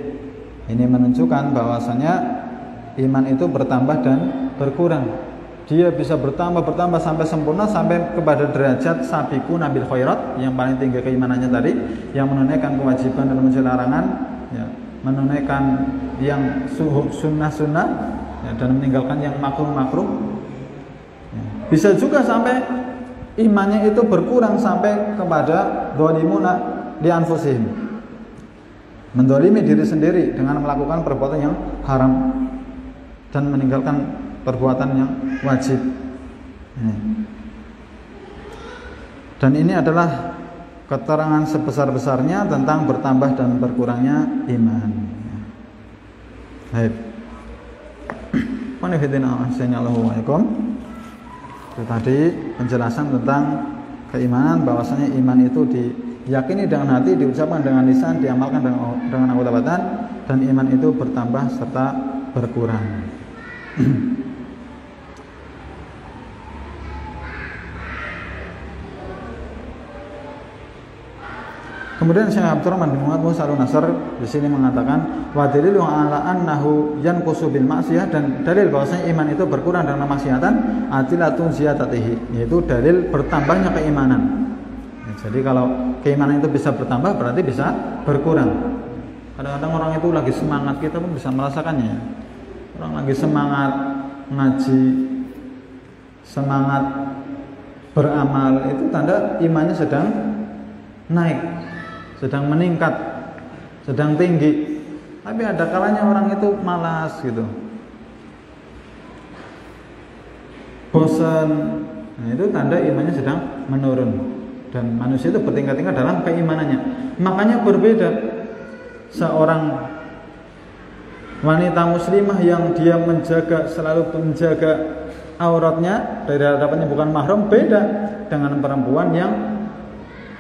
[SPEAKER 1] ini menunjukkan bahwasanya iman itu bertambah dan berkurang. Dia bisa bertambah sampai sempurna, sampai kepada derajat sabiqu nabil khairat, yang paling tinggi keimanannya tadi, yang menunaikan kewajiban dan mencegah larangan, ya, menunaikan yang sunnah-sunnah, ya, dan meninggalkan yang makruh-makruh. Ya. Bisa juga sampai imannya itu berkurang sampai kepada zalimuna li anfusihim, mendolimi diri sendiri dengan melakukan perbuatan yang haram dan meninggalkan perbuatan yang wajib. Dan ini adalah keterangan sebesar-besarnya tentang bertambah dan berkurangnya iman. Baik. Itu tadi penjelasan tentang keimanan, bahwasanya iman itu diyakini dengan hati, diucapkan dengan lisan, diamalkan dengan anggota badan, dan iman itu bertambah serta berkurang. Kemudian Syekh Abdurrahman bin Muhammad Musa Al-Nasr di sini mengatakan wa dalilu ala annahu yanqusu bil ma'siyah, dan dalil bahwasanya iman itu berkurang dengan kemaksiatan atilatun ziyadatihi, yaitu dalil bertambahnya keimanan. Ya, jadi kalau keimanan itu bisa bertambah berarti bisa berkurang. Kadang-kadang orang itu lagi semangat, kita pun bisa merasakannya. Orang lagi semangat ngaji, semangat beramal, itu tanda imannya sedang naik, sedang meningkat, sedang tinggi. Tapi ada kalanya orang itu malas gitu, bosan. Nah, itu tanda imannya sedang menurun. Dan manusia itu bertingkat-tingkat dalam keimanannya. Makanya berbeda seorang wanita muslimah yang dia selalu menjaga auratnya dari hadapannya bukan mahram, beda dengan perempuan yang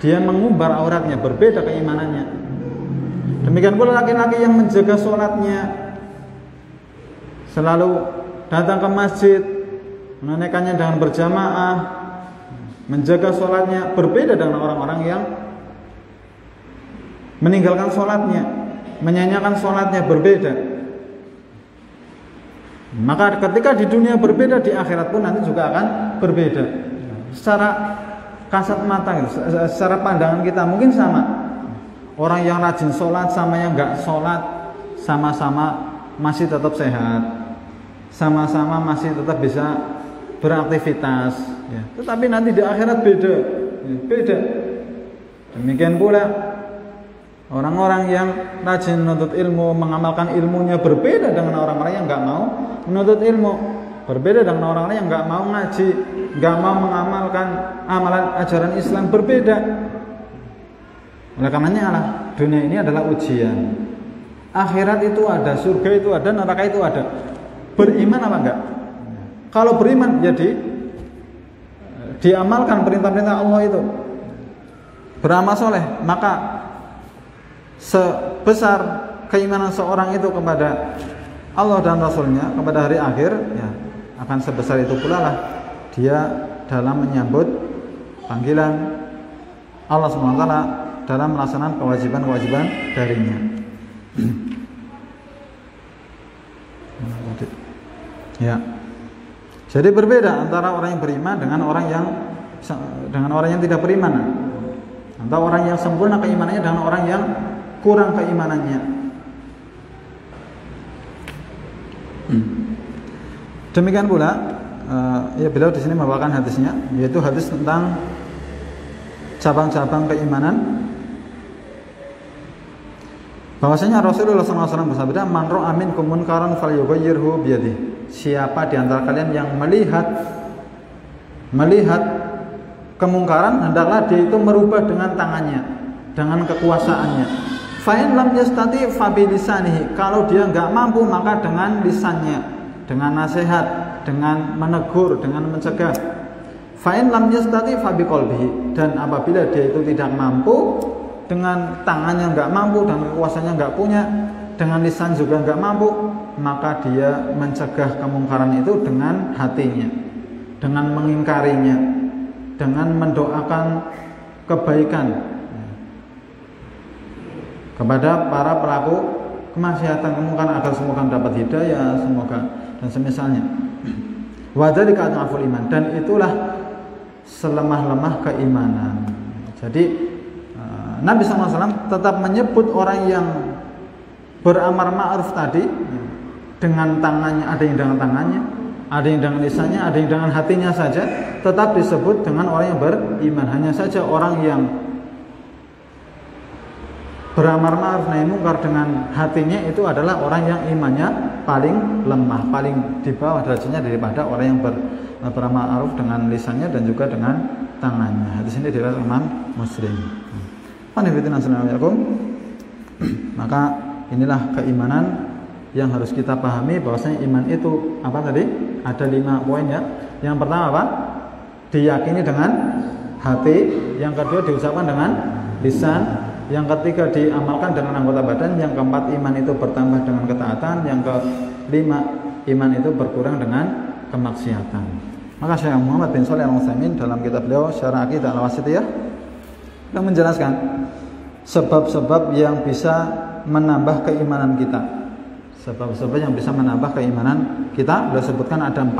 [SPEAKER 1] dia mengumbar auratnya, berbeda keimanannya. Demikian pula laki-laki yang menjaga sholatnya, selalu datang ke masjid, menunaikannya dengan berjamaah, menjaga sholatnya, berbeda dengan orang-orang yang meninggalkan sholatnya, menyanyiakan sholatnya, berbeda. Maka ketika di dunia berbeda, di akhirat pun nanti juga akan berbeda. Secara kasat mata gitu, secara pandangan kita mungkin sama. Orang yang rajin sholat sama yang enggak sholat, sama-sama masih tetap sehat, sama-sama masih tetap bisa beraktivitas, ya. Tetapi nanti di akhirat beda, ya, beda. Demikian pula orang-orang yang rajin menuntut ilmu, mengamalkan ilmunya, berbeda dengan orang-orang yang enggak mau menuntut ilmu, berbeda dengan orang-orang yang enggak mau ngaji, enggak mau mengamalkan amalan ajaran Islam, berbeda. Oleh karenanya Allah, dunia ini adalah ujian. Akhirat itu ada, surga itu ada, neraka itu ada. Beriman apa enggak? Kalau beriman jadi diamalkan perintah-perintah Allah itu, beramal soleh, maka sebesar keimanan seorang itu kepada Allah dan Rasulnya, kepada hari akhir, ya, akan sebesar itu pula lah dia dalam menyambut panggilan Allah SWT dalam melaksanakan kewajiban-kewajiban darinya. Ya. Jadi berbeda antara orang yang beriman dengan orang yang tidak beriman, atau orang yang sempurna keimanannya dengan orang yang kurang keimanannya. Demikian pula ya beliau di sini membawakan hadisnya, yaitu hadis tentang cabang-cabang keimanan. Bahwasanya Rasulullah SAW bersabda, "Man ra'a minkum munkaran falyughayyirhu biyadihi." Siapa di antara kalian yang melihat kemungkaran, hendaklah dia itu merubah dengan tangannya, dengan kekuasaannya. Fa in lam yastati fa bi lisanihi. Kalau dia enggak mampu, maka dengan lisannya, dengan nasihat, dengan menegur, dengan mencegah. Fa in lam yastati fa bi qalbihi. Dan apabila dia itu tidak mampu, dengan tangannya nggak mampu, dengan kekuasaannya nggak punya, dengan lisan juga nggak mampu, maka dia mencegah kemungkaran itu dengan hatinya, dengan mengingkarinya, dengan mendoakan kebaikan kepada para pelaku kemaksiatan, kemungkaran, agar semoga dapat hidayah, semoga dan semisalnya. Wadzalika adhaful iman, dan itulah selemah-lemah keimanan. Jadi Nabi SAW tetap menyebut orang yang beramar ma'ruf tadi dengan tangannya, ada yang dengan tangannya, ada yang dengan lisannya, ada yang dengan hatinya saja, tetap disebut dengan orang yang beriman. Hanya saja orang yang beramar ma'ruf nahi mungkar dengan hatinya itu adalah orang yang imannya paling lemah, paling di bawah derajatnya daripada orang yang beramar ma'ruf dengan lisannya dan juga dengan tangannya. Hadis ini diriwayatkan Imam Muslim. Maka inilah keimanan yang harus kita pahami, bahwasanya iman itu apa tadi? Ada 5 poin ya. Yang pertama apa? Diyakini dengan hati, yang kedua diucapkan dengan lisan, yang ketiga diamalkan dengan anggota badan, yang keempat iman itu bertambah dengan ketaatan, yang kelima iman itu berkurang dengan kemaksiatan. Maka Syekh Muhammad bin Shalih Al-Utsaimin dalam kitab beliau Syarah Aqidah Al-Wasithiyah yang menjelaskan sebab-sebab yang bisa menambah keimanan kita. Sebab-sebab yang bisa menambah keimanan kita, beliau sebutkan ada 4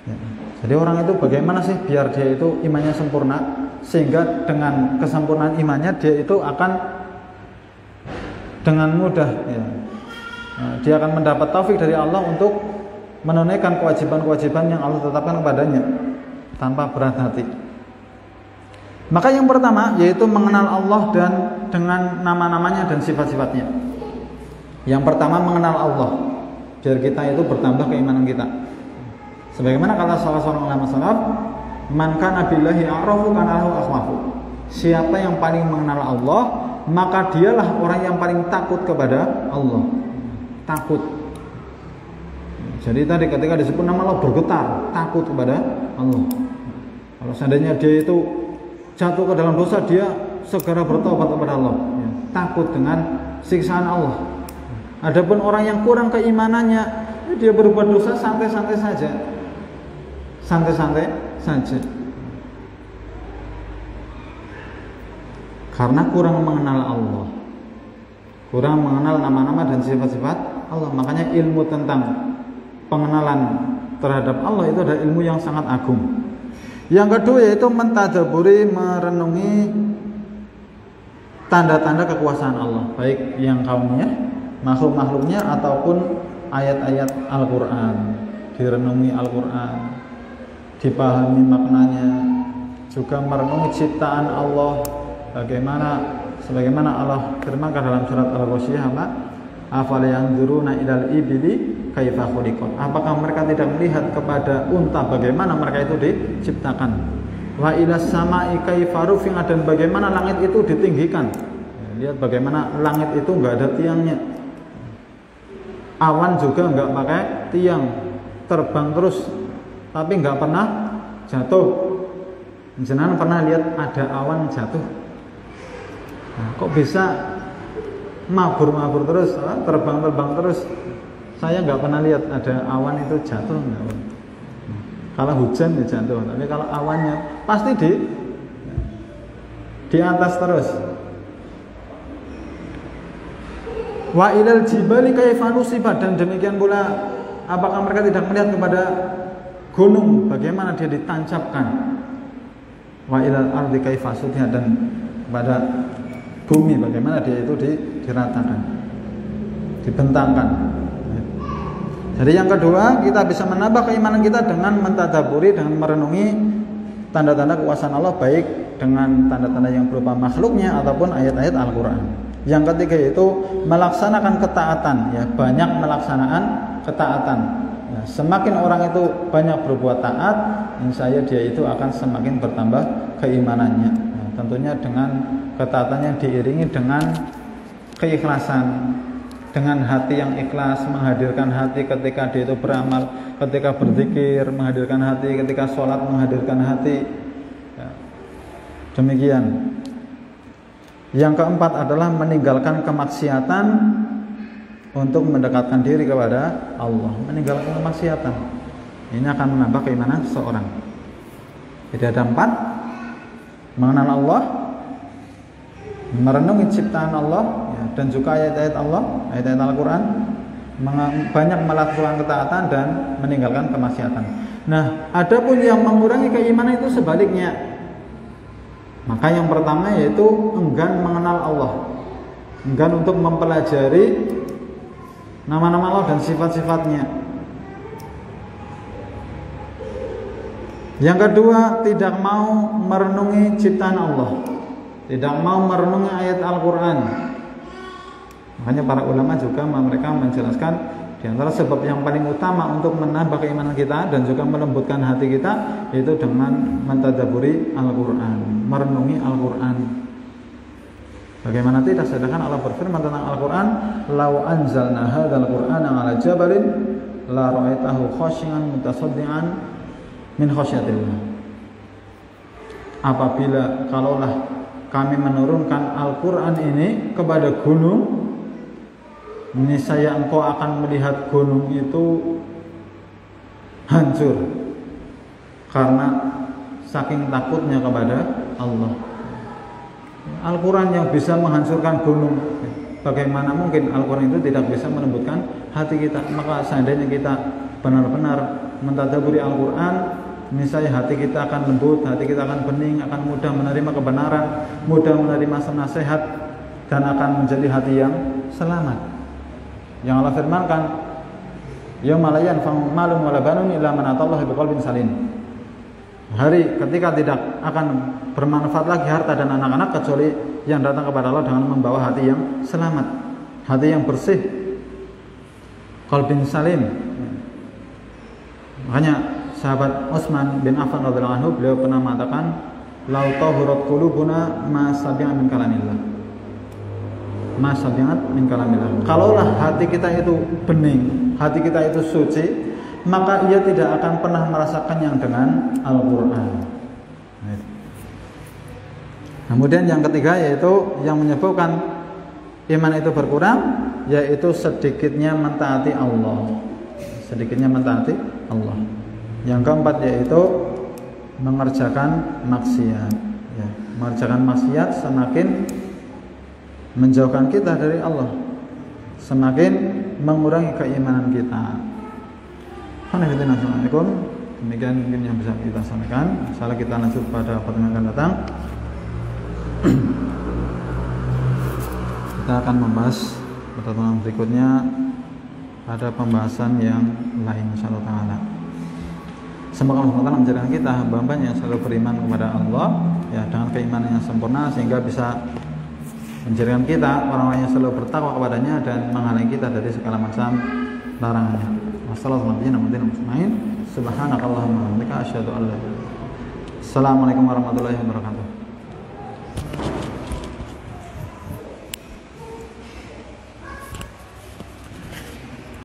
[SPEAKER 1] ya. Jadi orang itu bagaimana sih biar dia itu imannya sempurna, sehingga dengan kesempurnaan imannya dia itu akan dengan mudah ya, dia akan mendapat taufik dari Allah untuk menunaikan kewajiban-kewajiban yang Allah tetapkan kepadanya tanpa berat hati. Maka yang pertama yaitu mengenal Allah dan dengan nama-namanya dan sifat-sifatnya. Yang pertama mengenal Allah, biar kita itu bertambah keimanan kita. Sebagaimana kata salah seorang ulama salaf, "Man kana billahi a'rafu kana lahu akhwafu." Siapa yang paling mengenal Allah, maka dialah orang yang paling takut kepada Allah. Takut. Jadi tadi ketika disebut nama Allah bergetar, takut kepada Allah. Kalau seandainya dia itu jatuh ke dalam dosa, dia segera bertobat kepada Allah ya, takut dengan siksaan Allah. Adapun orang yang kurang keimanannya, dia berbuat dosa santai-santai saja, santai-santai saja, karena kurang mengenal Allah, kurang mengenal nama-nama dan sifat-sifat Allah. Makanya ilmu tentang pengenalan terhadap Allah itu adalah ilmu yang sangat agung. Yang kedua yaitu mentadaburi, merenungi tanda-tanda kekuasaan Allah, baik yang kaumnya, makhluk-makhluknya, ataupun ayat-ayat Al-Quran. Direnungi Al-Quran, dipahami maknanya, juga merenungi ciptaan Allah, sebagaimana Allah firmankan dalam surat Al-Ghasyiyah, "Afala yanzuruna ilal ibili kaifa khuliqat." Apakah mereka tidak melihat kepada unta bagaimana mereka itu diciptakan? Wa ilas sama'i kaifa rufi'at, dan bagaimana langit itu ditinggikan. Lihat bagaimana langit itu enggak ada tiangnya. Awan juga enggak pakai tiang, terbang terus tapi enggak pernah jatuh. Jenengan pernah lihat ada awan jatuh? Nah, kok bisa mabur-mabur terus, terbang-terbang terus? Saya nggak pernah lihat ada awan itu jatuh. Kalau hujan ya jatuh, tapi kalau awannya pasti di atas terus. Wa ilal jibali kaifa nusibat, dan demikian pula apakah mereka tidak melihat kepada gunung bagaimana dia ditancapkan. Wa ilal ardi kaifa sutihat, dan pada bumi bagaimana dia itu diratakan, dibentangkan. Jadi yang kedua, kita bisa menambah keimanan kita dengan mentadaburi, dengan merenungi tanda-tanda kekuasaan Allah, baik dengan tanda-tanda yang berupa makhluknya ataupun ayat-ayat Al-Quran. Yang ketiga yaitu melaksanakan ketaatan, ya, banyak melaksanakan ketaatan. Ya, semakin orang itu banyak berbuat taat, insya Allah dia itu akan semakin bertambah keimanannya. Ya, tentunya dengan ketaatannya diiringi dengan keikhlasan, dengan hati yang ikhlas, menghadirkan hati ketika dia itu beramal, ketika berzikir, menghadirkan hati ketika sholat, menghadirkan hati. Ya, demikian. Yang keempat adalah meninggalkan kemaksiatan untuk mendekatkan diri kepada Allah. Meninggalkan kemaksiatan ini akan menambah keimanan seseorang. Jadi ada 4: mengenal Allah, merenungi ciptaan Allah, ya, dan juga ayat-ayat Allah, ayat-ayat Al-Quran, banyak melakukan ketaatan dan meninggalkan kemaksiatan. Nah, adapun yang mengurangi keimanan itu sebaliknya. Maka yang pertama yaitu enggan mengenal Allah, enggan untuk mempelajari nama-nama Allah dan sifat-sifatnya. Yang kedua, tidak mau merenungi ciptaan Allah, tidak mau merenungi ayat Al-Quran. Makanya para ulama juga mereka menjelaskan di antara sebab yang paling utama untuk menambah keimanan kita dan juga melembutkan hati kita yaitu dengan mentadaburi Al-Quran, merenungi Al-Quran. Bagaimana tidak, sedangkan Allah berfirman tentang Al-Quran, "Lau anzalna hadzal Qur'ana 'ala jabalin la ra'aitahu khashi'an mutasaddian min khasyatillah." Apabila kalaulah kami menurunkan Al-Quran ini kepada gunung, niscaya engkau akan melihat gunung itu hancur karena saking takutnya kepada Allah. Al-Quran yang bisa menghancurkan gunung, bagaimana mungkin Al-Quran itu tidak bisa melembutkan hati kita? Maka seandainya kita benar-benar mentadaburi Al-Quran, niscaya hati kita akan lembut, hati kita akan bening, akan mudah menerima kebenaran, mudah menerima nasihat, dan akan menjadi hati yang selamat. Yang Allah firmankan, yauma la yanfa'u malun wala banun illa man atallaha biqalbin salim. Hari ketika tidak akan bermanfaat lagi harta dan anak-anak kecuali yang datang kepada Allah dengan membawa hati yang selamat, hati yang bersih, qalbin salim. Makanya sahabat Utsman bin Affan radhiyallahu anhu, beliau pernah mengatakan, "Lau tahurat qulubuna ma sabi'a min kalamillah." Masabiat min kalamillah. Kalaulah hati kita itu bening, hati kita itu suci, maka ia tidak akan pernah merasa kenyang dengan Al-Quran. Kemudian yang ketiga yaitu yang menyebabkan iman itu berkurang, yaitu sedikitnya mentaati Allah. Sedikitnya mentaati Allah. Yang keempat yaitu mengerjakan maksiat. Ya, mengerjakan maksiat semakin menjauhkan kita dari Allah, semakin mengurangi keimanan kita. Assalamualaikum. Demikian mungkin yang bisa kita sampaikan. Insyaallah kita lanjut pada pertemuan akan datang. Kita akan membahas pertemuan berikutnya pada pembahasan yang lain insyaallah taala. Semoga Allah Taala menjadikan kita hamba-hamba yang selalu beriman kepada Allah, ya, dengan keimanan yang sempurna sehingga bisa menjadikan kita orang-orang yang selalu bertakwa kepadanya dan menghalangi kita dari segala macam larangannya. Wassalamualaikum warahmatullahi wabarakatuh. Assalamualaikum warahmatullahi wabarakatuh.